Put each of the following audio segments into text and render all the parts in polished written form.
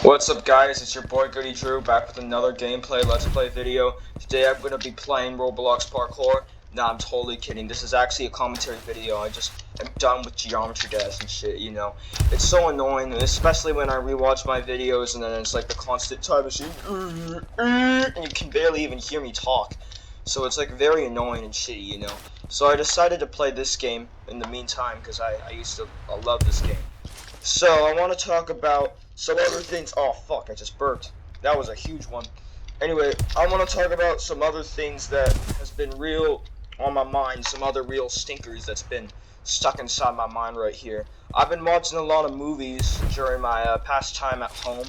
What's up guys, it's your boy Goody Drew back with another gameplay let's play video. Today I'm going to be playing Roblox Parkour. Nah, I'm totally kidding. This is actually a commentary video. I just am done with Geometry Dash and shit, you know. It's so annoying, especially when I rewatch my videos and then it's like the constant time machine and you can barely even hear me talk. So it's like very annoying and shitty, you know. So I decided to play this game in the meantime because I love this game. So I want to talk about some other things. Oh fuck, I just burped. That was a huge one. Anyway, I want to talk about some other things that has been real on my mind, some other real stinkers that's been stuck inside my mind right here. I've been watching a lot of movies during my past time at home,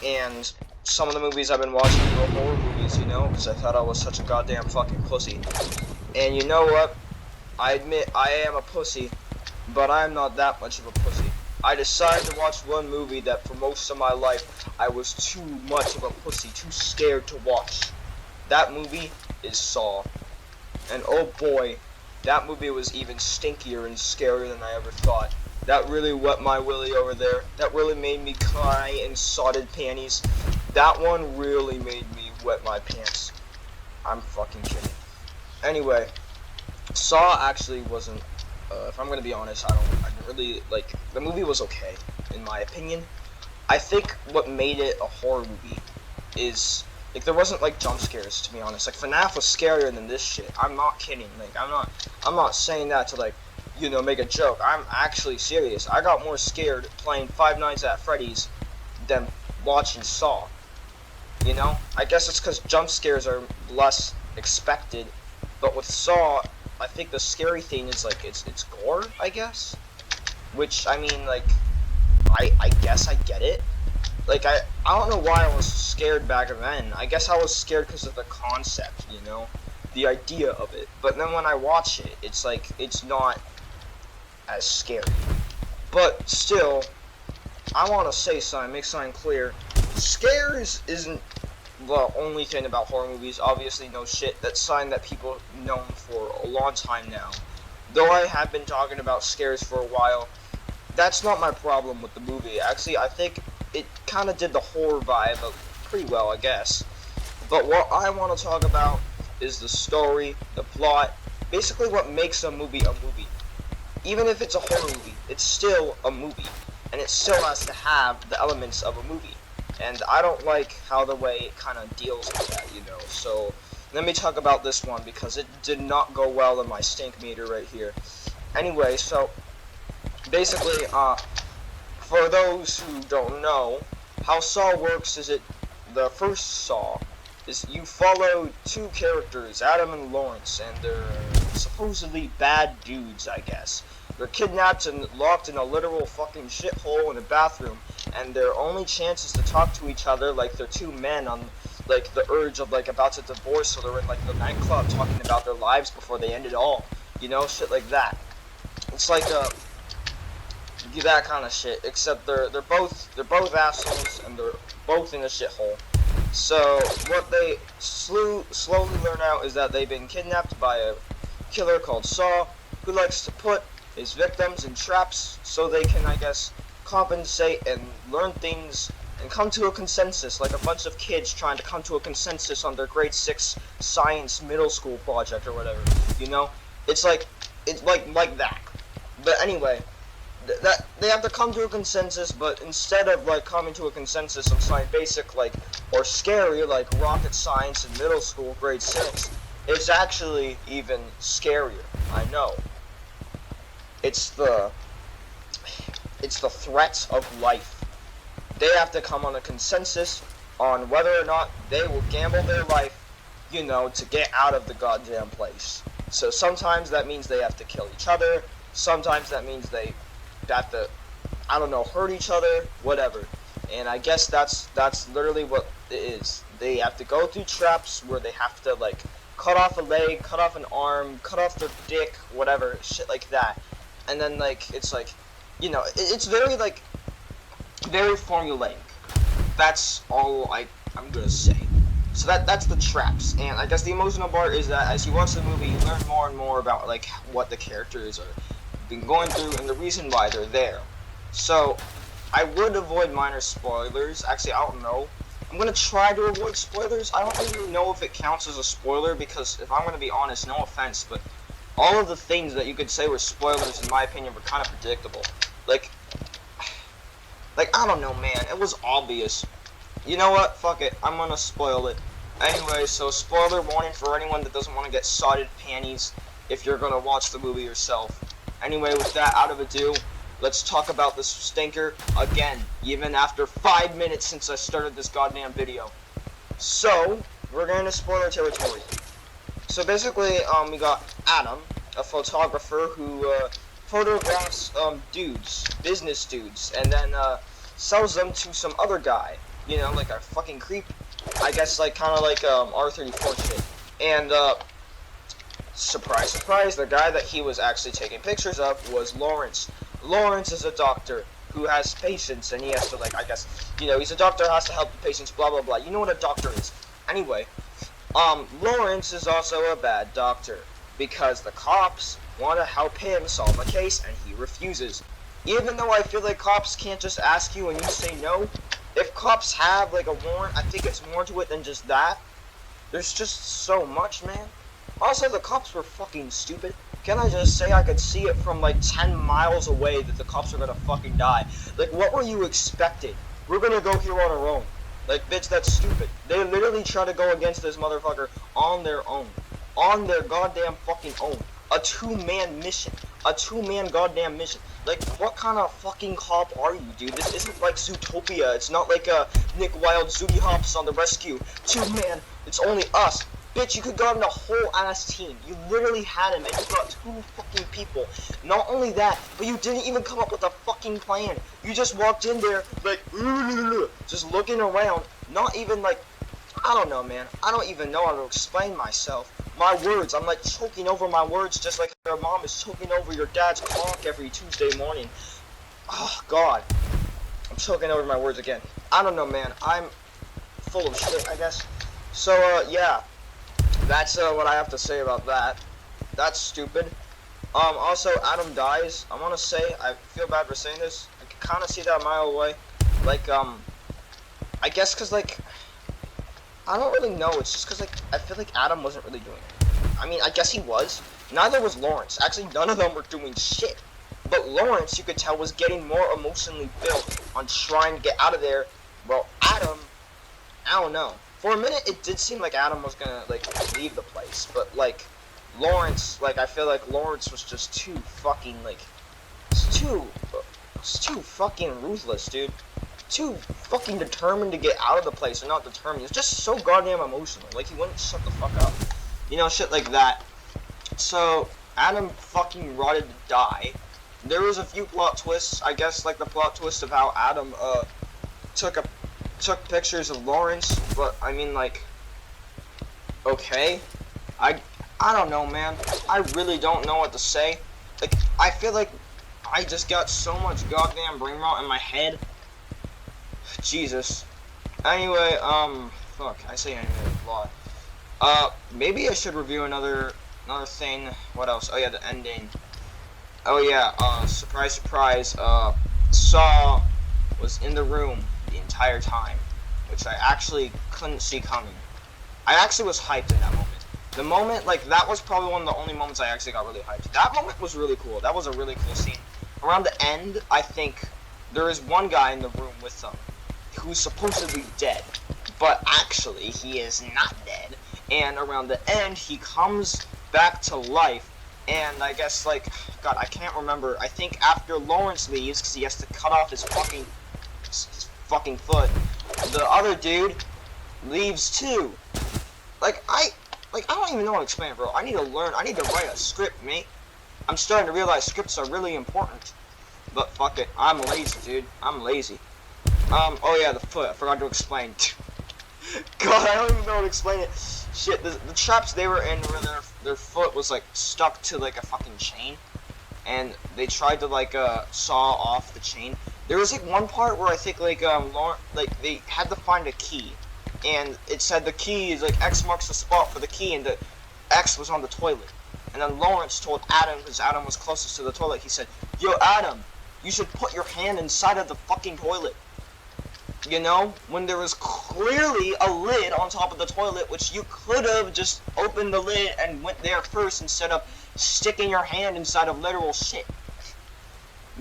and some of the movies I've been watching were horror movies, you know, because I thought I was such a goddamn fucking pussy. And you know what? I admit I am a pussy, but I'm not that much of a pussy. I decided to watch one movie that for most of my life I was too much of a pussy, too scared to watch. That movie is Saw. And oh boy, that movie was even stinkier and scarier than I ever thought. That really wet my willy over there. That really made me cry in sodded panties. That one really made me wet my pants. I'm fucking kidding. Anyway, Saw actually wasn't, if I'm gonna be honest, I didn't really, like, the movie was okay, in my opinion. I think what made it a horror movie is, like, there wasn't, like, jump scares, to be honest. Like, FNAF was scarier than this shit. I'm not kidding. Like, I'm not saying that to, like, you know, make a joke. I'm actually serious. I got more scared playing Five Nights at Freddy's than watching Saw. You know? I guess it's because jump scares are less expected, but with Saw, I think the scary thing is, like, it's gore, I guess. Which, I mean, like, I guess I get it. Like, I don't know why I was scared back then. I guess I was scared because of the concept, you know? The idea of it. But then when I watch it, it's like, it's not as scary. But still, I want to say something, make something clear. Scares isn't the only thing about horror movies. Obviously, no shit. That's something that people known for a long time now. Though I have been talking about scares for a while, that's not my problem with the movie. Actually, I think it kind of did the horror vibe pretty well, I guess. But what I want to talk about is the story, the plot, basically what makes a movie a movie. Even if it's a horror movie, it's still a movie, and it still has to have the elements of a movie. And I don't like how the way it kind of deals with that, you know. So let me talk about this one because it did not go well in my stink meter right here. Anyway, so basically, for those who don't know, how Saw works is the first Saw is you follow two characters, Adam and Lawrence, and they're supposedly bad dudes, I guess. They're kidnapped and locked in a literal fucking shithole in a bathroom, and their only chance is to talk to each other like they're two men on, like, the urge of, like, about to divorce, so they're in, like, the nightclub talking about their lives before they end it all. You know, shit like that. It's like, that kind of shit, except they're both assholes, and they're both in a shithole. So, what they slowly learn out is that they've been kidnapped by a killer called Saw, who likes to put his victims in traps so they can, I guess, compensate and learn things and come to a consensus, like a bunch of kids trying to come to a consensus on their grade 6 science middle school project or whatever, you know? It's like that. But anyway, that they have to come to a consensus, but instead of, like, coming to a consensus on something basic, like, or scary, like rocket science in middle school, grade 6, it's actually even scarier. I know. It's the threats of life. They have to come on a consensus on whether or not they will gamble their life, you know, to get out of the goddamn place. So sometimes that means they have to kill each other. Sometimes that means they have to, I don't know, hurt each other, whatever. And I guess that's literally what it is. They have to go through traps where they have to, like, cut off a leg, cut off an arm, cut off their dick, whatever, shit like that. And then, like, it's like, you know, it's very, like, very formulaic. That's all I'm gonna say. So that's the traps. And I guess the emotional part is that as you watch the movie, you learn more and more about, like, what the characters are been going through and the reason why they're there. So I would avoid minor spoilers. Actually, I don't know. I'm gonna try to avoid spoilers. I don't really know if it counts as a spoiler because if I'm gonna be honest, no offense, but all of the things that you could say were spoilers, in my opinion, were kind of predictable. Like I don't know, man. It was obvious. You know what? Fuck it. I'm gonna spoil it. Anyway, so spoiler warning for anyone that doesn't want to get sodded panties if you're gonna watch the movie yourself. Anyway, with that out of ado, let's talk about this stinker again, even after 5 minutes since I started this goddamn video. So, we're going to spoiler territory. So basically, we got Adam, a photographer who photographs dudes, business dudes, and then sells them to some other guy. You know, like a fucking creep. I guess like kind of like R34 shit. And surprise, surprise, the guy that he was actually taking pictures of was Lawrence. Lawrence is a doctor who has patients, and he has to, like, I guess, you know, he's a doctor, has to help the patients, blah, blah, blah. You know what a doctor is. Anyway, Lawrence is also a bad doctor, because the cops want to help him solve a case, and he refuses. Even though I feel like cops can't just ask you and you say no, if cops have, like, a warrant, I think it's more to it than just that. There's just so much, man. Also, the cops were fucking stupid. Can I just say I could see it from like 10 miles away that the cops are gonna fucking die? Like, what were you expecting? We're gonna go here on our own. Like, bitch, that's stupid. They literally try to go against this motherfucker on their own. On their goddamn fucking own. A two-man mission. A two-man goddamn mission. Like, what kind of fucking cop are you, dude? This isn't like Zootopia. It's not like Nick Wilde, Zooty Hops on the rescue. Two-man. It's only us. Bitch, you could have gotten a whole ass team. You literally had him, and you got 2 fucking people. Not only that, but you didn't even come up with a fucking plan. You just walked in there, like, just looking around. Not even, like, I don't know, man. I don't even know how to explain myself. My words, I'm, like, choking over my words just like your mom is choking over your dad's cock every Tuesday morning. Oh, God. I'm choking over my words again. I don't know, man. I'm full of shit, I guess. So, yeah. That's what I have to say about that. That's stupid. Also, Adam dies. I want to say, I feel bad for saying this. I can kind of see that a mile away. Like, I guess because, like, I don't really know. It's just because, like, I feel like Adam wasn't really doing it. I mean, I guess he was. Neither was Lawrence. Actually, none of them were doing shit. But Lawrence, you could tell, was getting more emotionally built on trying to get out of there. Well, Adam, I don't know. For a minute, it did seem like Adam was gonna, like, leave the place, but, like, Lawrence, like, I feel like Lawrence was just too fucking, like, it's too fucking ruthless, dude. Too fucking determined to get out of the place, or not determined. He was just so goddamn emotional, like, he wouldn't shut the fuck up. You know, shit like that. So, Adam fucking rotted to die. There was a few plot twists, I guess, like the plot twist of how Adam, took pictures of Lawrence, but I mean, like, okay, I don't know, man. I really don't know what to say. Like, I feel like I just got so much goddamn brain rot in my head. Jesus. Anyway, fuck, I say anyway a lot. Maybe I should review another thing. What else? Oh yeah, the ending. Oh yeah, surprise, surprise, Saw was in the room the entire time, which I actually couldn't see coming. I actually was hyped in that moment. The moment, like, that was probably one of the only moments I actually got really hyped. That moment was really cool. That was a really cool scene. Around the end, I think, there is one guy in the room with them who's supposedly dead, but actually, he is not dead. And around the end, he comes back to life, and I guess, like, God, I can't remember. I think after Lawrence leaves, because he has to cut off his fucking foot, the other dude leaves too. Like, I don't even know how to explain it, bro. I need to write a script, mate. I'm starting to realize scripts are really important. But fuck it, I'm lazy, dude. I'm lazy. Oh yeah, the foot, I forgot to explain. God, I don't even know how to explain it. Shit, the traps they were in where their foot was, like, stuck to, like, a fucking chain. And they tried to, like, saw off the chain. There was, like, one part where I think, like, they had to find a key. And it said the key is, like, X marks the spot for the key, and the X was on the toilet. And then Lawrence told Adam, because Adam was closest to the toilet, he said, "Yo, Adam, you should put your hand inside of the fucking toilet. You know, when there was clearly a lid on top of the toilet, which you could have just opened the lid and went there first instead of sticking your hand inside of literal shit.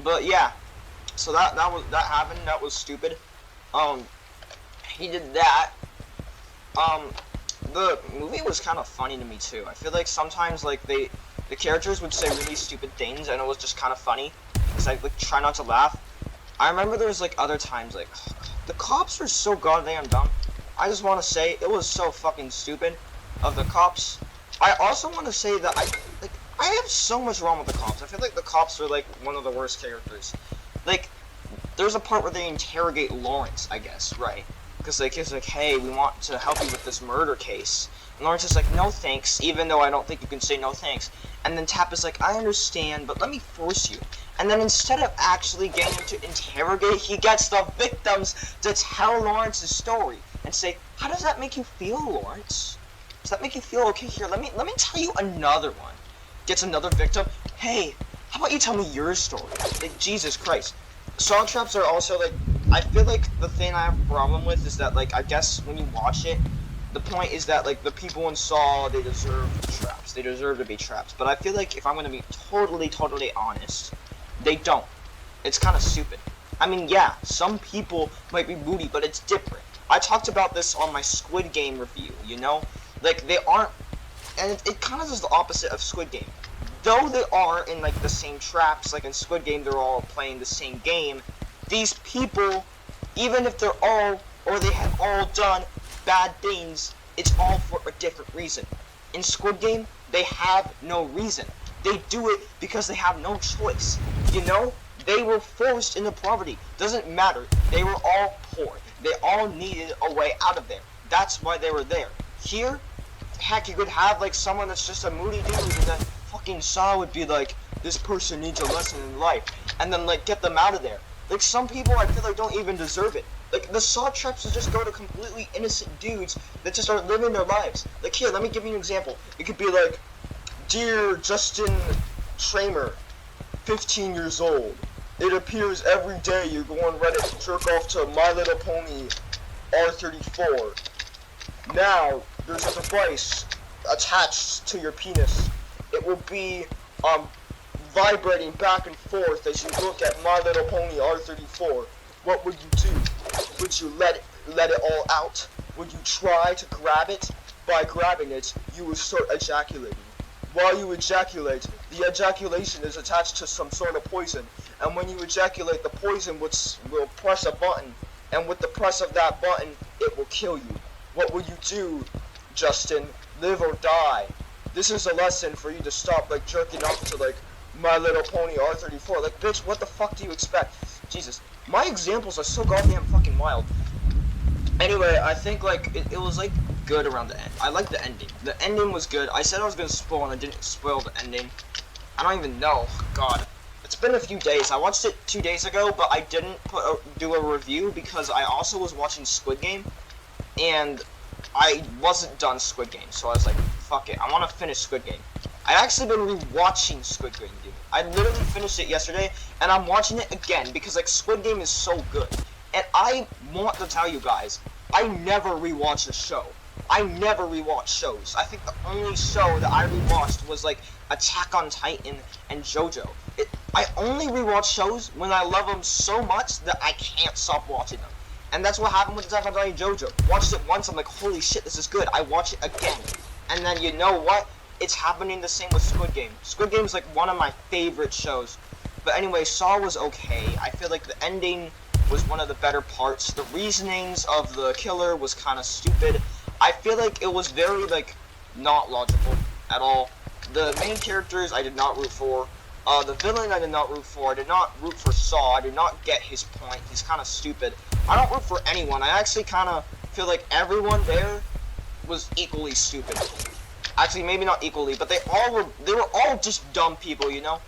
But yeah, so that happened. That was stupid. He did that. The movie was kind of funny to me too. I feel like sometimes like the characters would say really stupid things, and it was just kind of funny. Cause I like try not to laugh. I remember there was like other times like the cops are so goddamn dumb. I just want to say it was so fucking stupid of the cops. I also want to say that I have so much wrong with the cops. I feel like the cops are like one of the worst characters. Like there's a part where they interrogate Lawrence, I guess, right? Because like it's like, hey, we want to help you with this murder case. And Lawrence is like, no thanks, even though I don't think you can say no thanks. And then Tap is like, I understand, but let me force you. And then instead of actually getting him to interrogate, he gets the victims to tell Lawrence's story and say, how does that make you feel, Lawrence? Does that make you feel okay? Here, let me tell you another one. Gets another victim. Hey, how about you tell me your story? Like, Jesus Christ. Saw traps are also like, I feel like the thing I have a problem with is that like, I guess when you watch it, the point is that like the people in Saw, they deserve traps. They deserve to be trapped. But I feel like if I'm going to be totally honest, they don't. It's kind of stupid. I mean, yeah, some people might be moody, but it's different. I talked about this on my Squid Game review, you know? Like, they aren't, and it kind of is the opposite of Squid Game. Though they are in, like, the same traps, like in Squid Game, they're all playing the same game, these people, even if they're all, or they have all done bad things, it's all for a different reason. In Squid Game, they have no reason. They do it because they have no choice. You know? They were forced into poverty. Doesn't matter. They were all poor. They all needed a way out of there. That's why they were there. Here, heck, you could have like someone that's just a moody dude, and then fucking Saw would be like, this person needs a lesson in life, and then like get them out of there. Like some people I feel like don't even deserve it. Like the Saw traps will just go to completely innocent dudes that just are living their lives. Like here, let me give you an example. It could be like, dear Justin Tramer, 15 years old. It appears every day you go on Reddit to jerk off to My Little Pony R34. Now, there's a device attached to your penis. It will be vibrating back and forth as you look at My Little Pony R34. What would you do? Would you let it all out? Would you try to grab it? By grabbing it, you will start ejaculating. While you ejaculate, the ejaculation is attached to some sort of poison, and when you ejaculate, the poison will press a button, and with the press of that button, it will kill you. What will you do, Justin? Live or die? This is a lesson for you to stop, like, jerking off to, like, My Little Pony R34. Like, bitch, what the fuck do you expect? Jesus. My examples are so goddamn fucking wild. Anyway, I think, like, it was, like, good around the end. I like the ending. The ending was good. I said I was gonna spoil, and I didn't spoil the ending. I don't even know. God. It's been a few days. I watched it 2 days ago, but I didn't do a review because I also was watching Squid Game, and I wasn't done Squid Game, so I was like, fuck it. I want to finish Squid Game. I've actually been rewatching Squid Game, dude. I literally finished it yesterday, and I'm watching it again because, like, Squid Game is so good. And I want to tell you guys, I never rewatch a show. I never rewatch shows. I think the only show that I rewatched was like Attack on Titan and JoJo. I only rewatch shows when I love them so much that I can't stop watching them. And that's what happened with Attack on Titan and JoJo. Watched it once, I'm like, holy shit, this is good. I watch it again. And then you know what? It's happening the same with Squid Game. Squid Game is like one of my favorite shows. But anyway, Saw was okay. I feel like the ending was one of the better parts. The reasonings of the killer was kind of stupid. I feel like it was very, like, not logical at all. The main characters I did not root for. The villain I did not root for. I did not root for Saw. I did not get his point. He's kind of stupid. I don't root for anyone. I actually kind of feel like everyone there was equally stupid. Actually, maybe not equally, but they were all just dumb people, you know?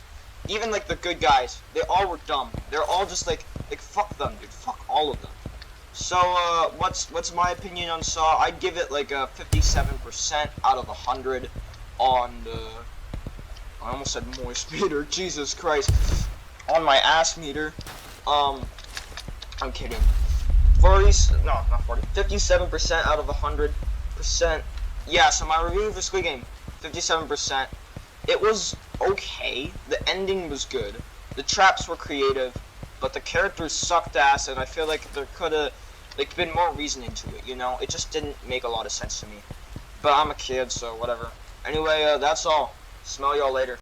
Even, like, the good guys, they all were dumb. They're all just, like, fuck them, dude. Fuck all of them. So, what's my opinion on Saw? I'd give it, like, a 57% out of 100 on the... I almost said moist meter, Jesus Christ. on my ass meter. I'm kidding. 57% out of 100%. Yeah, so my review for Squid Game, 57%. It was okay. The ending was good. The traps were creative, but the characters sucked ass, and I feel like there could have been more reasoning to it, you know? It just didn't make a lot of sense to me. But I'm a kid, so whatever. Anyway, that's all. Smell y'all later.